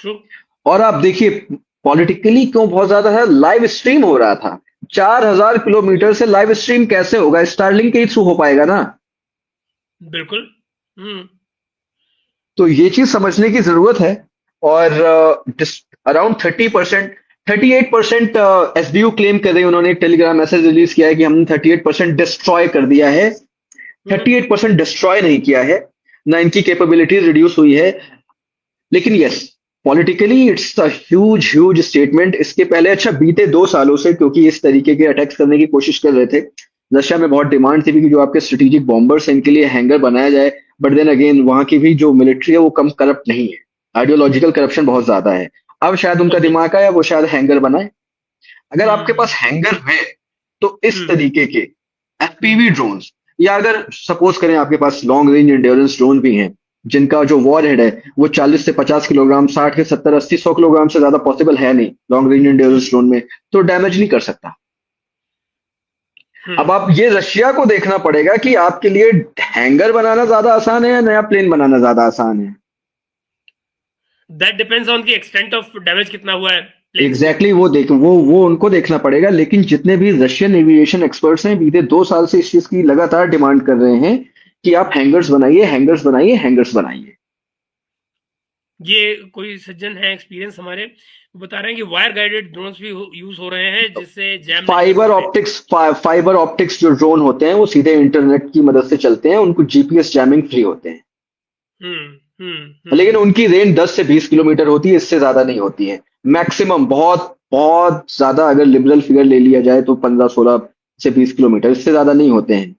True. और आप देखिए पॉलिटिकली क्यों बहुत ज्यादा है, लाइव स्ट्रीम हो रहा था। 4,000 किलोमीटर से लाइव स्ट्रीम कैसे होगा, स्टारलिंक के ही थ्रू हो पाएगा ना। बिल्कुल। हम्म। तो ये चीज समझने की जरूरत है। और अराउंड 30%, 38% एसबीयू क्लेम कर रहे हैं, उन्होंने एक टेलीग्राम मैसेज रिलीज किया है कि हमने 38% डिस्ट्रॉय कर दिया है। हम्म। 38% डिस्ट्रॉय नहीं किया है, ना इनकी कैपेबिलिटी रिड्यूस हुई है। लेकिन yes, politically it's a huge huge statement. इसके पहले अच्छा बीते 2 सालों से क्योंकि इस तरीके के अटैक्स करने की कोशिश कर रहे थे, रशिया में बहुत डिमांड थी कि जो आपके स्ट्रेटेजिक बॉम्बर्स हैं इनके लिए हैंगर बनाया जाए। बट देन अगेन वहां की भी जो मिलिट्री है वो कम करप्ट नहीं है, आइडियोलॉजिकल करप्शन बहुत ज्यादा है। अब शायद उनका ओके। दिमाग आया, वो शायद हैंगर बनाए। अगर आपके हम्म। पास हैंगर है तो इस हम्म। तरीके के हम्म। एफपीवी ड्रोन्स, या अगर सपोज करें आपके पास लॉन्ग रेंज इंड्योरेंस ड्रोन भी हैं जिनका जो वॉर हेड है वो 40 से 50 किलोग्राम, 60 से 70, 80, 100 किलोग्राम से ज्यादा पॉसिबल है नहीं लॉन्ग रेंज इंड्योरेंस ड्रोन में, तो डैमेज नहीं कर सकता। अब हम्म। आप ये रशिया को देखना पड़ेगा कि आपके लिए हैंगर बनाना ज्यादा आसान है या नया प्लेन बनाना ज्यादा आसान है। दैट डिपेंड्स ऑन की एक्सटेंट ऑफ डैमेज कितना हुआ है प्लेन्स को। एग्जैक्टली exactly, वो उनको देखना पड़ेगा। लेकिन जितने भी रशियन एविएशन एक्सपर्ट्स हैं बीते 2 साल से इस चीज की लगातार डिमांड कर रहे हैं कि आप हैंगर्स बनाइए, हैंगर्स बनाइए, हैंगर्स बनाइए। ये कोई सज्जन है एक्सपीरियंस हमारे, वो बता रहे हैं कि वायर गाइडेड ड्रोन्स भी यूज हो रहे हैं जिससे जैम नहीं कर फाइबर सकते। ऑप्टिक्स, फाइबर ऑप्टिक्स जो ड्रोन होते हैं वो सीधे इंटरनेट की मदद से चलते हैं, उनको जीपीएस जैमिंग फ्री होते हैं। हम्म। हम्म। लेकिन उनकी रेंज 10 से 20 किलोमीटर होती है, इससे ज्यादा नहीं होती है। मैक्सिमम बहुत बहुत ज्यादा अगर लिबरल फिगर ले लिया जाए तो 15, 16 से 20 किलोमीटर, इससे ज्यादा नहीं होते हैं।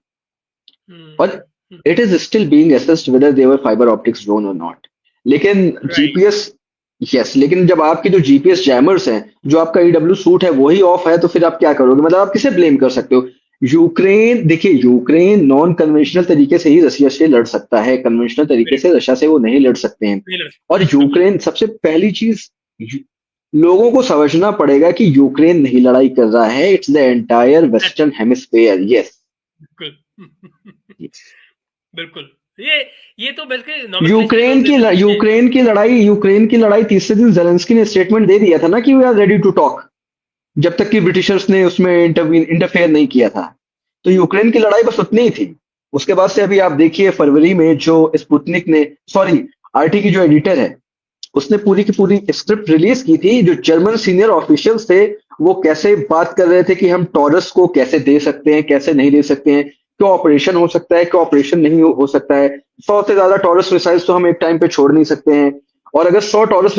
और hmm. It is still being assessed whether they were fibre optics drone और नॉट। लेकिन राइट। जीपीएस, यस, लेकिन जब आपकी जो जीपीएस जैमर्स हैं, जो आपका ईडब्ल्यू सूट है वही ऑफ है, तो फिर आप क्या करोगे, मतलब आप किसे ब्लेम कर सकते हो। यूक्रेन देखिए, यूक्रेन नॉन कन्वेंशनल तरीके से ही रशिया से लड़ सकता है, कन्वेंशनल तरीके वेरी से रशिया से वो नहीं लड़ सकते हैं। नहीं लड़ और सकते बिल्कुल। यूक्रेन सबसे पहली चीज, लोगों को समझना पड़ेगा कि यूक्रेन नहीं लड़ाई कर रहा है, it's the entire That's western hemisphere. Yes. बिल्कुल। बिल्कुल। ये ये तो बल्कि नॉमेनक्लेचर लोग जैसे बोलते हैं। यूक्रेन की लड़ाई तीसरे दिन जेलेंस्की ने स्टेटमेंट दे दिया था ना कि we are ready to talk, जब तक कि ब्रिटिशर्स ने उसमें इंटरफेयर नहीं किया था। तो यूक्रेन की लड़ाई बस उतनी ही थी। उसके बाद से अभी आप देखिए फरवरी में जो स्पुतनिक ने, सॉरी, आरटी की जो एडिटर है उसने पूरी की पूरी स्क्रिप्ट रिलीज की थी, जो जर्मन सीनियर ऑफिशियल्स थे वो कैसे बात कर रहे थे कि हम टॉरस को कैसे दे सकते हैं, कैसे नहीं दे सकते हैं, क्या ऑपरेशन हो सकता है, क्या ऑपरेशन नहीं हो सकता है। 100 से ज्यादा टॉरस मिसाइल्स तो हम एक टाइम पे छोड़ नहीं सकते हैं, और अगर 100 टॉरस